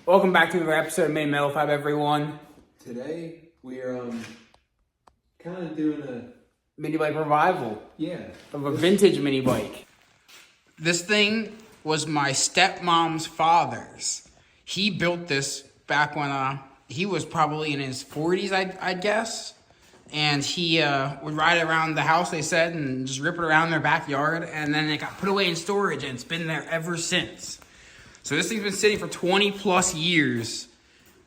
Welcome back to another episode of Made Metal 5, everyone. Today we are kind of doing a mini bike revival. Yeah. Of a vintage mini bike. This thing was my stepmom's father's. He built this back when he was probably in his 40s, I'd guess. And he would ride it around the house, they said, and just rip it around their backyard. And then it got put away in storage, and it's been there ever since. So this thing's been sitting for 20 plus years.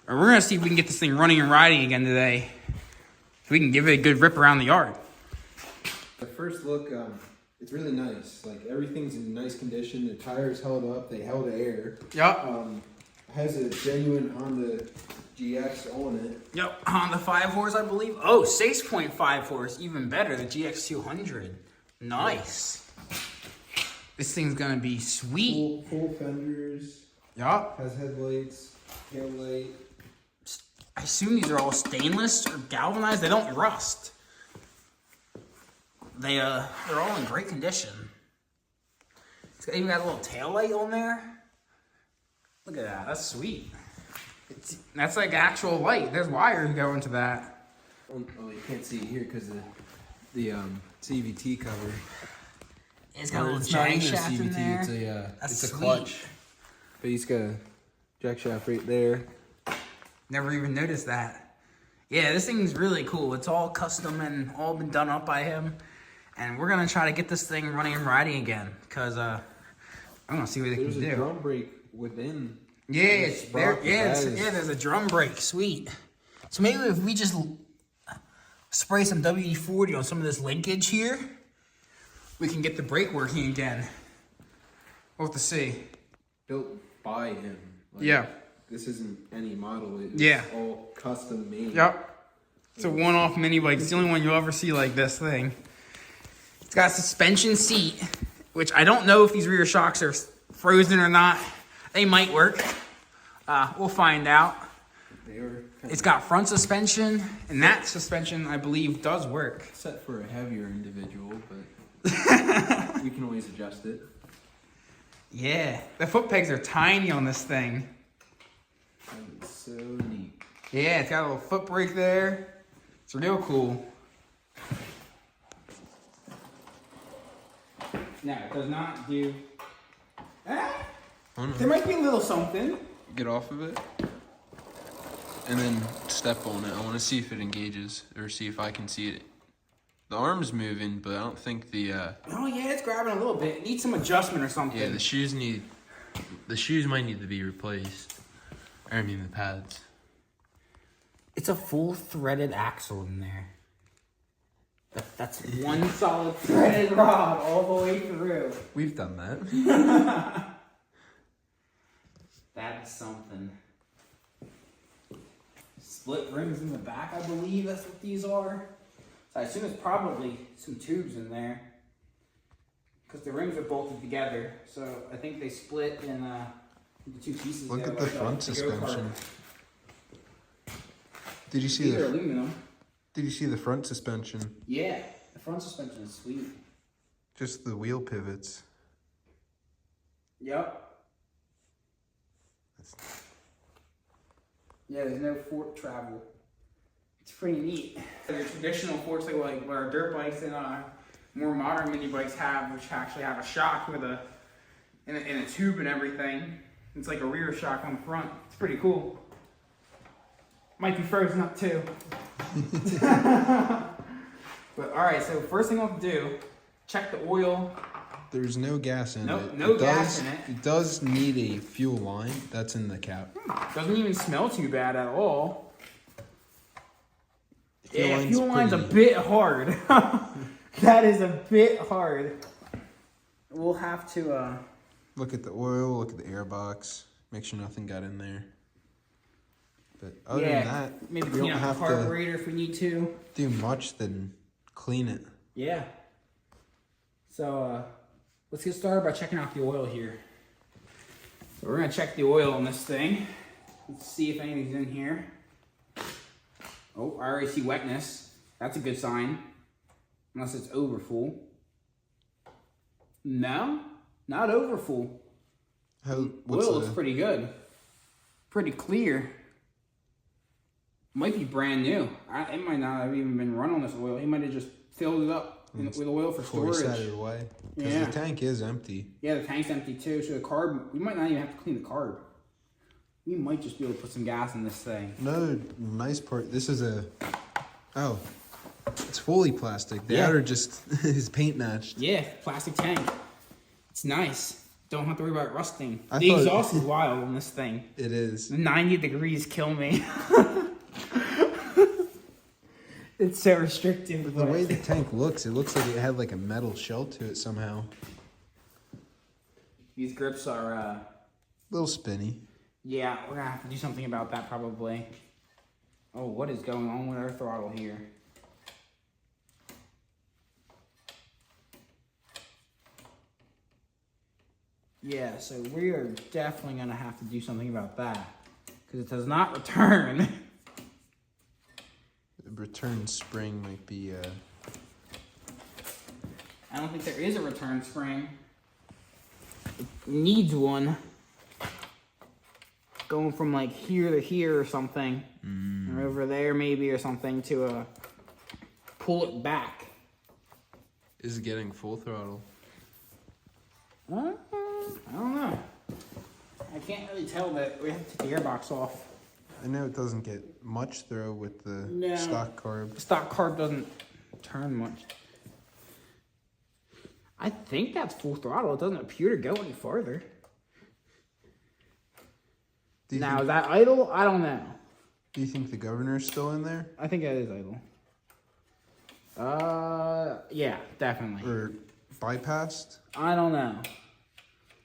And we're gonna see if we can get this thing running and riding again today. So we can give it a good rip around the yard. The first look, it's really nice. Like, everything's in nice condition. The tires held up, they held air. Yep. Has a genuine Honda GX on it. Yep, Honda 5 horse, I believe. Oh, 6.5 horse, even better, the GX200. Nice. This thing's gonna be sweet. Full fenders. Yup. Has headlights, tail light. I assume these are all stainless or galvanized. They don't rust. They're all in great condition. It's even got a little tail light on there. Look at that. That's sweet. That's like actual light. There's wires going to that. Oh, you can't see it here because of the CVT cover. It's got a little jack shaft in there. It's a clutch. But he's got a jack shaft right there. Never even noticed that. Yeah, this thing's really cool. It's all custom and all been done up by him. And we're gonna try to get this thing running and riding again. Cause I'm gonna see what they can do. There's a drum brake within. Yeah, it's there. Yeah, there's a drum brake. Sweet. So maybe if we just spray some WD-40 on some of this linkage here, we can get the brake working again. We'll have to see. Built by him. Like, yeah. This isn't any model. It's all custom made. Yep. It's a one-off mini bike. It's the only one you'll ever see like this thing. It's got a suspension seat, which I don't know if these rear shocks are frozen or not. They might work. We'll find out. It's got front suspension, and that suspension, I believe, does work. Set for a heavier individual, but we can always adjust it. Yeah, the foot pegs are tiny on this thing. That's so neat. Yeah, it's got a little foot brake there. It's real cool. No, it does not do... There might be a little something. Get off of it. And then step on it. I want to see if it engages, or see if I can see it. The arm's moving, but I don't think the... Oh, yeah, it's grabbing a little bit. It needs some adjustment or something. Yeah, the shoes might need to be replaced. I mean, the pads. It's a full threaded axle in there. That's one solid threaded rod all the way through. We've done that. That's something. Split rims in the back, I believe that's what these are. So I assume it's probably some tubes in there. Because the rims are bolted together. So I think they split in into two pieces. Look at the front suspension. Did you see These are aluminum. Did you see the front suspension? Yeah, the front suspension is sweet. Just the wheel pivots. Yep. Yeah, there's no fork travel. It's pretty neat. The traditional forks like what our dirt bikes and more modern mini bikes have, which actually have a shock with a tube and everything. It's like a rear shock on the front. It's pretty cool. Might be frozen up too. But all right, so first thing I'll do, check the oil. There's no gas in it. No gas in it. It does need a fuel line. That's in the cap. Doesn't even smell too bad at all. Fuel fuel line's a bit hard. That is a bit hard. We'll have to look at the oil, look at the air box, make sure nothing got in there. But other than that, maybe clean out the carburetor if we need to. Do much than clean it. Yeah. So let's get started by checking out the oil here. So we're gonna check the oil on this thing. Let's see if anything's in here. Oh, I already see wetness. That's a good sign. Unless it's over full. No, not over full. Oil looks pretty good. Pretty clear. Might be brand new. It might not have even been run on this oil. He might have just filled it up with oil for storage. Before he set it away. Because the tank is empty. Yeah, the tank's empty too. So the carb, we might not even have to clean the carb. We might just be able to put some gas in this thing. Another nice part, this is it's fully plastic. The outer just is paint matched. Yeah, plastic tank. It's nice. Don't have to worry about it rusting. The exhaust is wild on this thing. It is. 90 degrees kill me. It's so restrictive. The way the tank looks, it looks like it had like a metal shell to it somehow. These grips are a little spinny. Yeah, we're gonna have to do something about that probably. Oh, what is going on with our throttle here? Yeah, so we are definitely gonna have to do something about that because it does not return. The return spring might be. I don't think there is a return spring. It needs one. Going from like here to here or something, or over there maybe or something to pull it back. Is it getting full throttle? I don't know. I can't really tell, but we have to take the airbox off. I know it doesn't get much throw with the stock carb. The stock carb doesn't turn much. I think that's full throttle. It doesn't appear to go any farther. Now, is that idle? I don't know. Do you think the governor's still in there? I think it is idle. Yeah, definitely. Or bypassed? I don't know.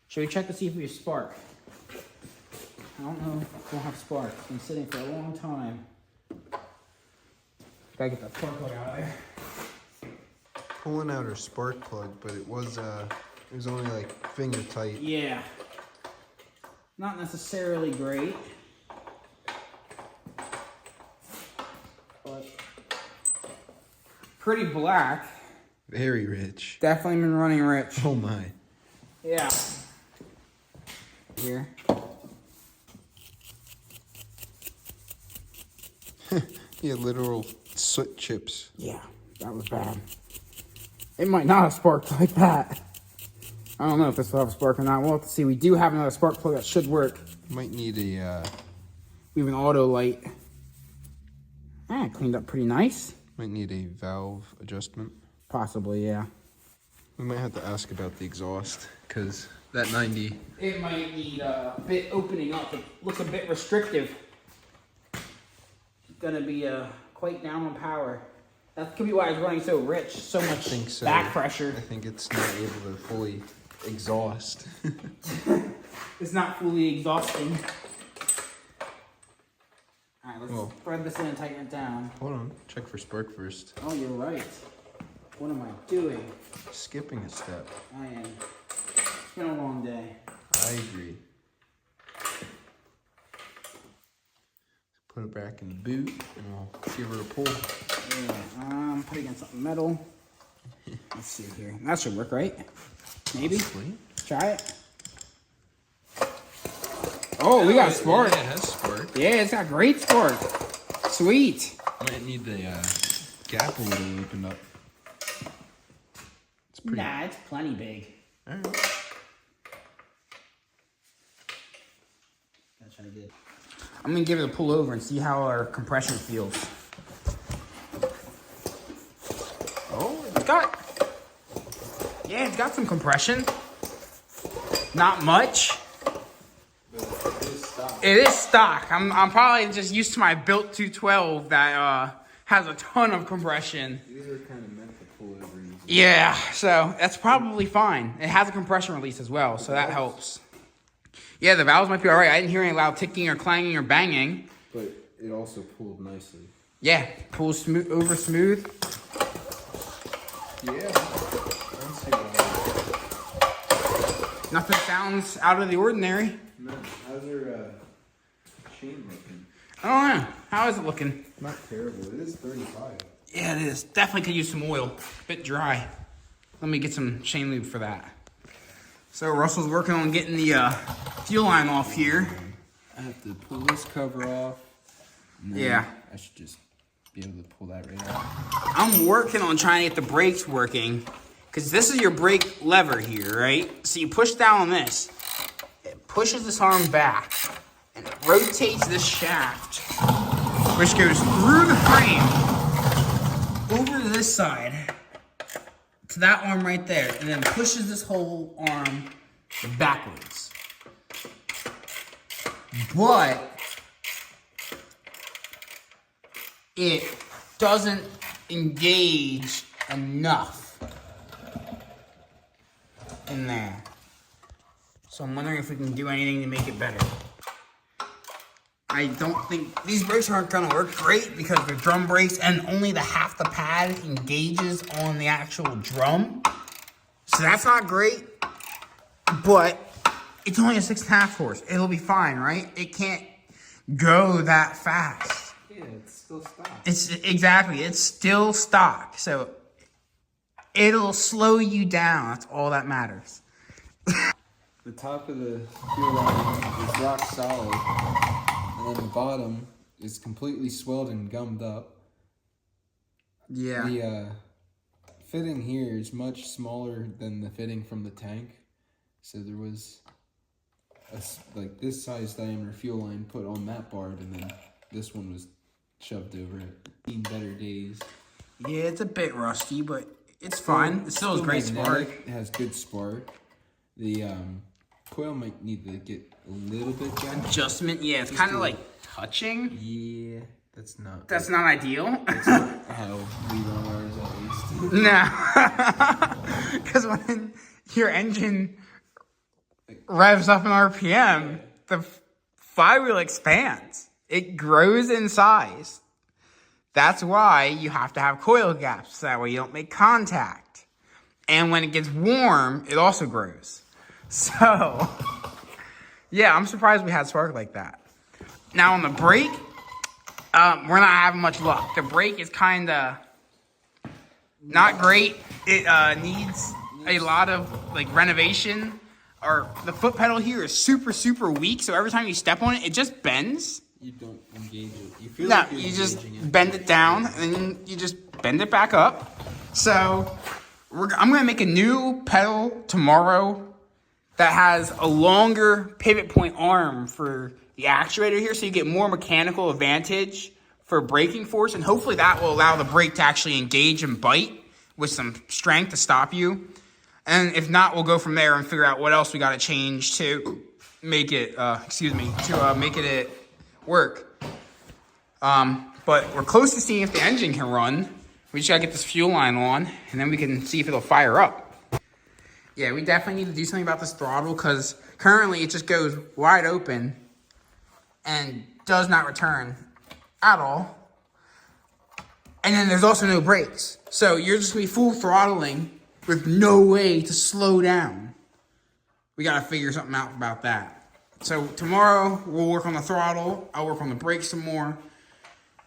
Should we check to see if we have spark? I don't know if we'll have spark. It's been sitting for a long time. Gotta get that spark plug out of there. Pulling out her spark plug, but it was only like finger tight. Yeah. Not necessarily great. But pretty black. Very rich. Definitely been running rich. Oh my. Yeah. Here. Yeah, literal soot chips. Yeah, that was bad. It might not have sparked like that. I don't know if this will have a spark or not. We'll have to see. We do have another spark plug that should work. Might need a... We have an auto light. Cleaned up pretty nice. Might need a valve adjustment. Possibly, yeah. We might have to ask about the exhaust, because that 90... It might need a bit opening up. It looks a bit restrictive. It's going to be quite down on power. That could be why it's running so rich. So much back pressure. I think it's not able to fully exhaust. It's not fully exhausting. Alright, let's thread this in and tighten it down. Hold on. Check for spark first. Oh, you're right. What am I doing? Skipping a step. I am. It's been a long day. I agree. Put it back in the boot and we'll give her a pull. Yeah, put it against something metal. Let's see here. That should work, right? Maybe. Sweet. Try it. Oh, we got spark. Yeah, it has spark. Yeah, it's got great spark. Sweet. Might need the gap a little opened up. It's pretty. Nah, it's plenty big. All right. That's what I did. I'm gonna give it a pull over and see how our compression feels. Oh, it's got some compression. Not much. It is stock. I'm probably just used to my built 212 that has a ton of compression. These are kind of meant to pull over easy. Yeah, so that's probably fine. It has a compression release as well, so that helps. Yeah, the valves might be all right. I didn't hear any loud ticking or clanging or banging. But it also pulled nicely. Yeah, pulls over smooth. Yeah. Nothing sounds out of the ordinary. No, how's her chain looking? I don't know. How is it looking? Not terrible. It is 35. Yeah, it is. Definitely could use some oil. A bit dry. Let me get some chain lube for that. So Russell's working on getting the fuel line off here. I have to pull this cover off. Yeah. I should just be able to pull that right out. I'm working on trying to get the brakes working. Because this is your brake lever here, right? So you push down on this. It pushes this arm back. And it rotates this shaft. Which goes through the frame. Over to this side. To that arm right there. And then pushes this whole arm backwards. But it doesn't engage enough in there. So I'm wondering if we can do anything to make it better. I don't think these brakes aren't gonna work great because they're drum brakes and only half the pad engages on the actual drum. So that's not great, but it's only a 6.5 horse. It'll be fine, right? It can't go that fast. Yeah, it's still stock. It's still stock. So it'll slow you down. That's all that matters. The top of the fuel line is rock solid, and then the bottom is completely swelled and gummed up. Yeah. The fitting here is much smaller than the fitting from the tank, so there was like this size diameter fuel line put on that barb, and then this one was shoved over it. Seen better days. Yeah, it's a bit rusty, but it's fine. It still has great spark. It has good spark. The coil might need to get a little bit bent. Adjustment, yeah, it's kind of like touching. Yeah, that's not ideal. That's not how we run ours, at least. No, because when your engine revs up in RPM, the flywheel expands. It grows in size. That's why you have to have coil gaps, so that way you don't make contact. And when it gets warm, it also grows. So, yeah, I'm surprised we had spark like that. Now on the brake, we're not having much luck. The brake is kind of not great. It needs a lot of like renovation. Or the foot pedal here is super, super weak. So every time you step on it, it just bends. You don't engage it. You feel No, like you're you just engaging it. bend it down and then you just bend it back up. So I'm gonna make a new pedal tomorrow that has a longer pivot point arm for the actuator here, so you get more mechanical advantage for braking force, and hopefully that will allow the brake to actually engage and bite with some strength to stop you. And if not, we'll go from there and figure out what else we got to change to make it, make it work. But we're close to seeing if the engine can run. We just got to get this fuel line on, and then we can see if it'll fire up. Yeah, we definitely need to do something about this throttle, because currently it just goes wide open and does not return at all. And then there's also no brakes. So you're just going to be full throttling with no way to slow down. We got to figure something out about that. So tomorrow we'll work on the throttle. I'll work on the brakes some more.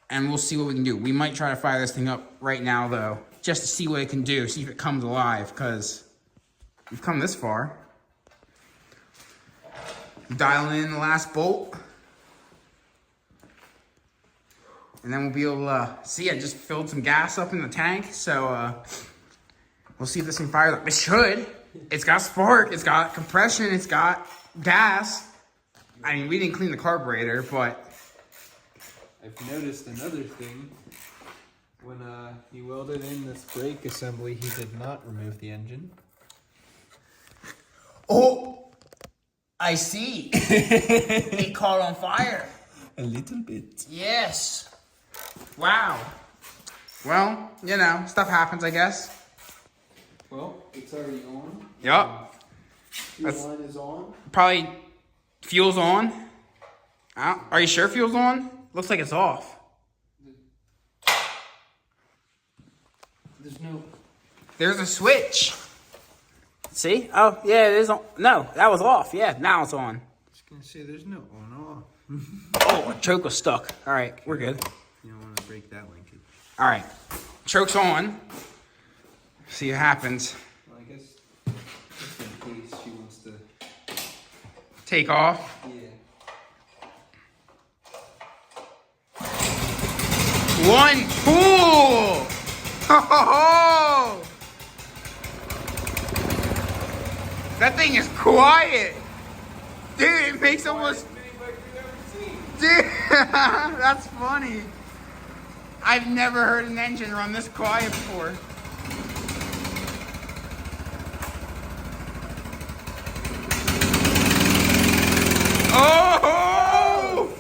And we'll see what we can do. We might try to fire this thing up right now, though, just to see what it can do, see if it comes alive, because we've come this far. Dialing in the last bolt. And then we'll be able to see I just filled some gas up in the tank, so we'll see if this thing fires up. It should. It's got spark, it's got compression, it's got gas. I mean, we didn't clean the carburetor, but I've noticed another thing. When he welded in this brake assembly, he did not remove the engine. oh, I see. It caught on fire. A little bit. Yes. Wow. Well, you know, stuff happens, I guess. Well, it's already on. Yup. Fuel line is on. Probably fuel's on. Are you sure fuel's on? Looks like it's off. There's no... There's a switch. See? Oh, yeah, it is on. No, that was off. Yeah, now it's on. Just gonna say there's no on off. Oh, our choke was stuck. All right, we're good. You don't want to break that linkage. All right. Choke's on. See what happens. Well, I guess just in case she wants to Take off. Yeah. One pull. Oh, that thing is quiet. Dude, it makes almost... Dude, that's funny. I've never heard an engine run this quiet before. Oh!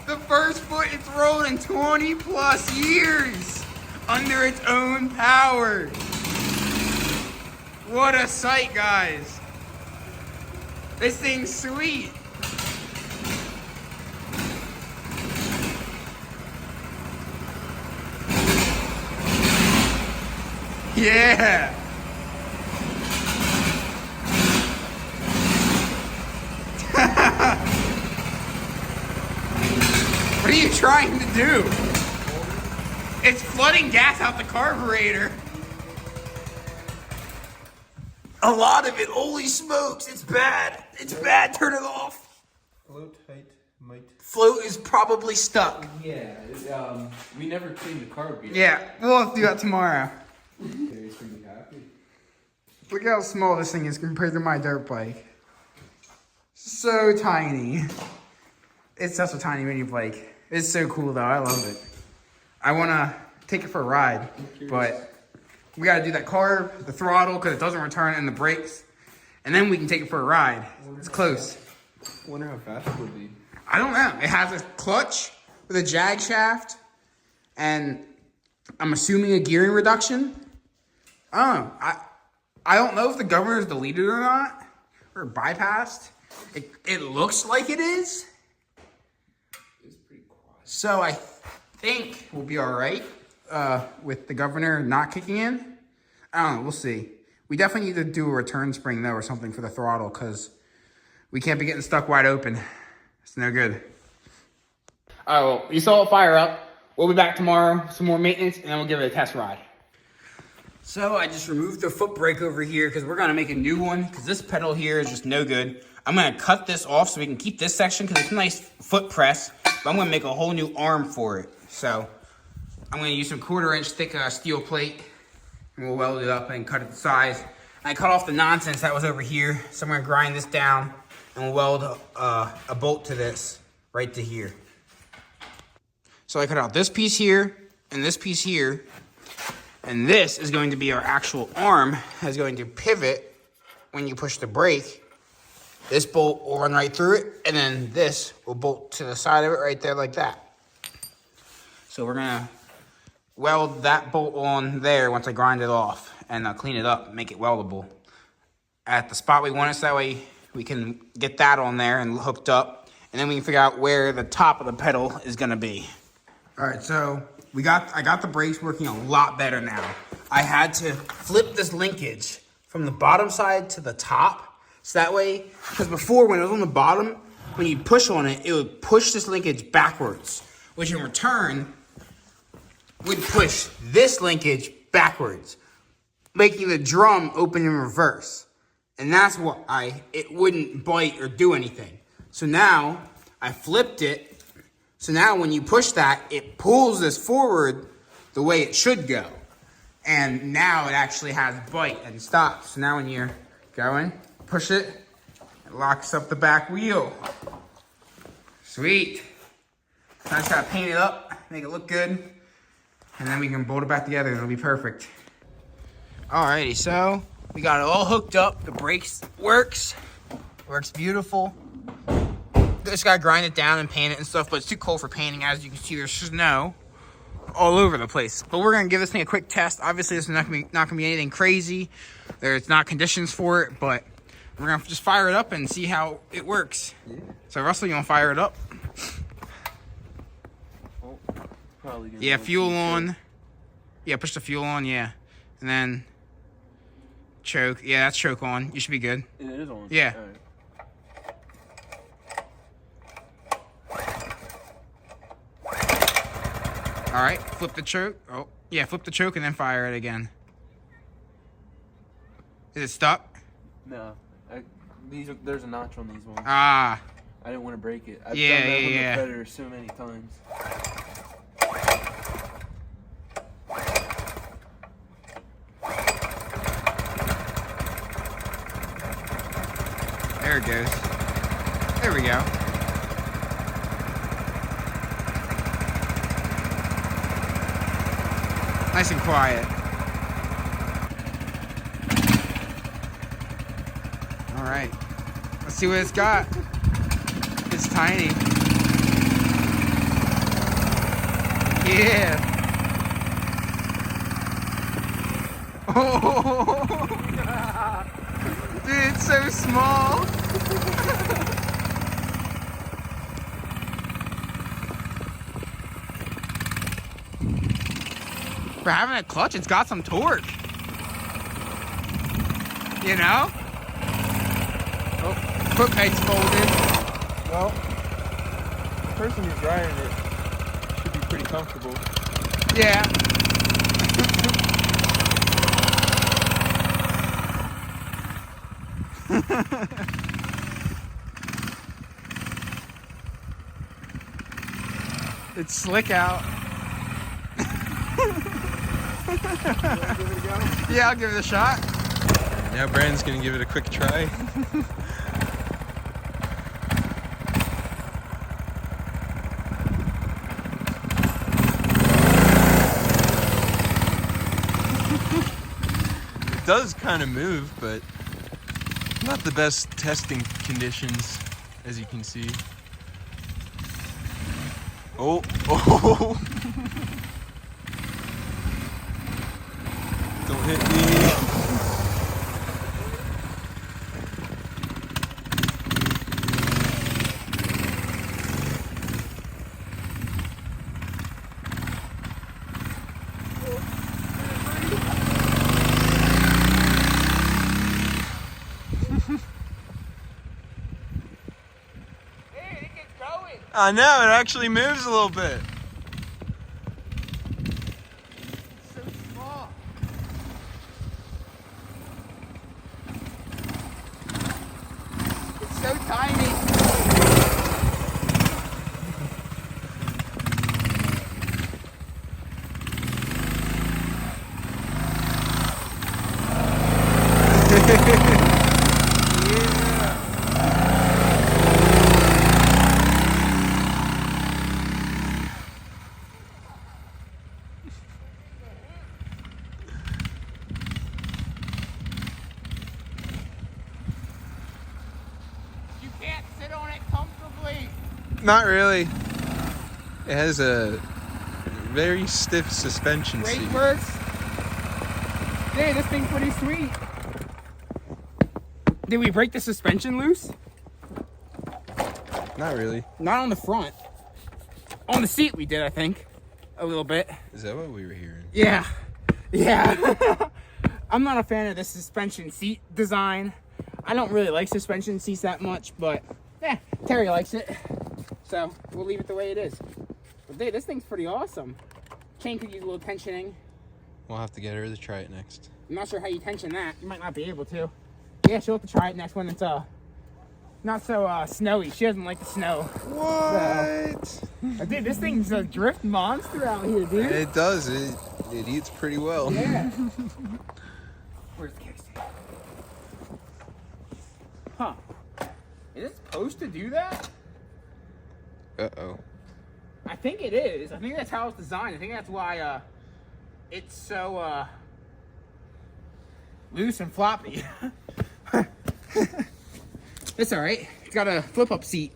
The first foot it's rolled in 20 plus years under its own power. What a sight, guys. This thing's sweet. Yeah. What are you trying to do? It's flooding gas out the carburetor. A lot of it, holy smokes, it's bad. It's bad, turn it off. Float height might. Float is probably stuck. Yeah, we never cleaned the carburetor. Yeah, we'll have to do that tomorrow. Gary's pretty happy. Look how small this thing is compared to my dirt bike. So tiny. It's such a tiny mini bike. It's so cool though, I love it. I wanna take it for a ride, but we gotta do that carb, the throttle, because it doesn't return, and the brakes. And then we can take it for a ride. It's close. I wonder how fast it would be. I don't know. It has a clutch with a jag shaft, and I'm assuming a gearing reduction. I don't know. I don't know if the governor's deleted or not, or bypassed. It looks like it is. It's pretty quiet. So I think we'll be all right with the governor not kicking in. I don't know. We'll see. We definitely need to do a return spring, though, or something for the throttle, because we can't be getting stuck wide open. It's no good. All right, well, you saw it fire up. We'll be back tomorrow, some more maintenance, and then we'll give it a test ride. So I just removed the foot brake over here because we're going to make a new one, because this pedal here is just no good. I'm going to cut this off so we can keep this section because it's a nice foot press, but I'm going to make a whole new arm for it. So I'm going to use some 1/4-inch thick steel plate, and we'll weld it up and cut it to size. And I cut off the nonsense that was over here, so I'm going to grind this down, and we'll weld a bolt to this right to here. So I cut out this piece here and this piece here, and this is going to be our actual arm that's going to pivot when you push the brake. This bolt will run right through it, and then this will bolt to the side of it right there like that. So we're gonna weld that bolt on there once I grind it off and clean it up, make it weldable at the spot we want it, so that way we can get that on there and hooked up, and then we can figure out where the top of the pedal is gonna be. All right, so I got the brakes working a lot better now. I had to flip this linkage from the bottom side to the top, so that way, because before when it was on the bottom, when you push on it, it would push this linkage backwards, which in return would push this linkage backwards, making the drum open in reverse. And that's why it wouldn't bite or do anything. So now I flipped it. So now when you push that, it pulls this forward the way it should go. And now it actually has bite and stops. So now when you're going, push it, it locks up the back wheel. Sweet. So I just gotta paint it up, make it look good, and then we can bolt it back together and it'll be perfect. Alrighty, so we got it all hooked up. The brakes works beautiful. Just gotta grind it down and paint it and stuff, but it's too cold for painting. As you can see, there's snow all over the place. But we're gonna give this thing a quick test. Obviously, this is not gonna be anything crazy. There's not conditions for it, but we're gonna just fire it up and see how it works. Yeah. So Russell, you wanna fire it up? Oh, probably gonna yeah, fuel on. Yeah, push the fuel on, yeah. And then choke. Yeah, that's choke on. You should be good. It is on. Yeah. All right. All right, flip the choke. Oh, yeah, flip the choke and then fire it again. Is it stuck? No. There's a notch on these ones. Ah. I didn't want to break it. I've Yeah, done that on yeah. the Predator so many times. There it goes. There we go. Nice and quiet. All right. Let's see what it's got. It's tiny. Yeah. Oh. Dude, it's so small. For having a clutch, it's got some torque. You know? Oh, foot pegs folded. Well, the person who's riding it should be pretty comfortable. Yeah. It's slick out. Yeah, I'll give it a shot. Now Brandon's gonna give it a quick try. It does kind of move, but not the best testing conditions, as you can see. Oh, oh! Don't hit me. I know, it actually moves a little bit. It's so small. It's so tiny. You can't sit on it comfortably. Not really. It has a very stiff suspension Brake seat. works. Dude, this thing's pretty sweet. Did we break the suspension loose? Not really. Not on the front. On the seat we did, I think. A little bit. Is that what we were hearing? Yeah. Yeah. I'm not a fan of the suspension seat design. I don't really like suspension seats that much, but yeah, Terry likes it. So we'll leave it the way it is. But dude, this thing's pretty awesome. Chain could use a little tensioning. We'll have to get her to try it next. I'm not sure how you tension that. You might not be able to. Yeah, she'll have to try it next when it's not so snowy. She doesn't like the snow. What? So, dude, this thing's a drift monster out here, dude. It does. It eats pretty well. Yeah. Where's Casey? Huh. Is it supposed to do that? Uh-oh. I think it is. I think that's how it's designed. I think that's why it's so loose and floppy. It's alright. It's got a flip-up seat.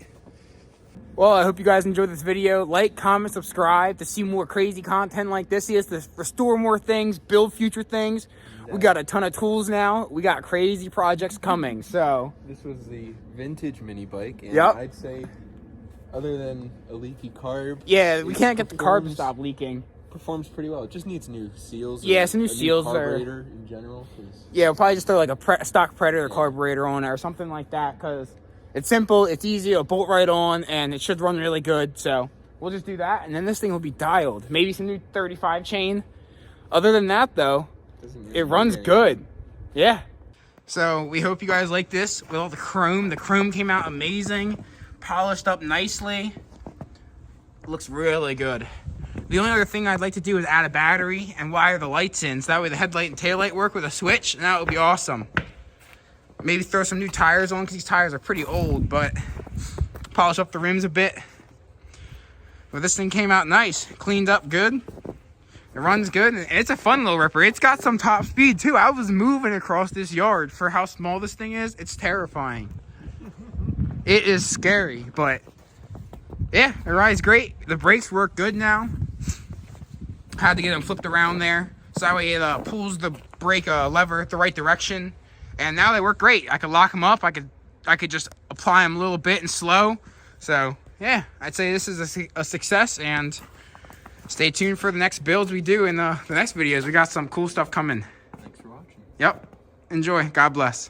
Well, I hope you guys enjoyed this video. Like, comment, subscribe to see more crazy content like this. See us to restore more things, build future things. We got a ton of tools now. We got crazy projects coming, so. This was the vintage mini bike, and Yep. I'd say, other than a leaky carb, Yeah, we it can't get the carb to performs- stop leaking. Performs pretty well. It just needs new seals. Yeah, or some new a seals are- carburetor in general. 'Cause Yeah, we'll probably just throw like a stock Predator carburetor on it or something like that, because it's simple, it's easy, it'll bolt right on, and it should run really good, so we'll just do that, and then this thing will be dialed. Maybe some new 35 chain. Other than that, though, it runs good. Yeah. So we hope you guys like this with all the chrome. The chrome came out amazing, polished up nicely. Looks really good. The only other thing I'd like to do is add a battery and wire the lights in, so that way the headlight and taillight work with a switch, and that would be awesome. Maybe throw some new tires on, because these tires are pretty old, but polish up the rims a bit. But this thing came out nice, cleaned up good. It runs good, and it's a fun little ripper. It's got some top speed too. I was moving across this yard. For how small this thing is, it's terrifying. It is scary, but yeah, it rides great. The brakes work good now. Had to get them flipped around there, so that way it pulls the brake lever the right direction. And now they work great. I could lock them up. I could just apply them a little bit and slow. So yeah, I'd say this is a success, and stay tuned for the next builds we do in the next videos. We got some cool stuff coming. Thanks for watching. Yep. Enjoy. God bless.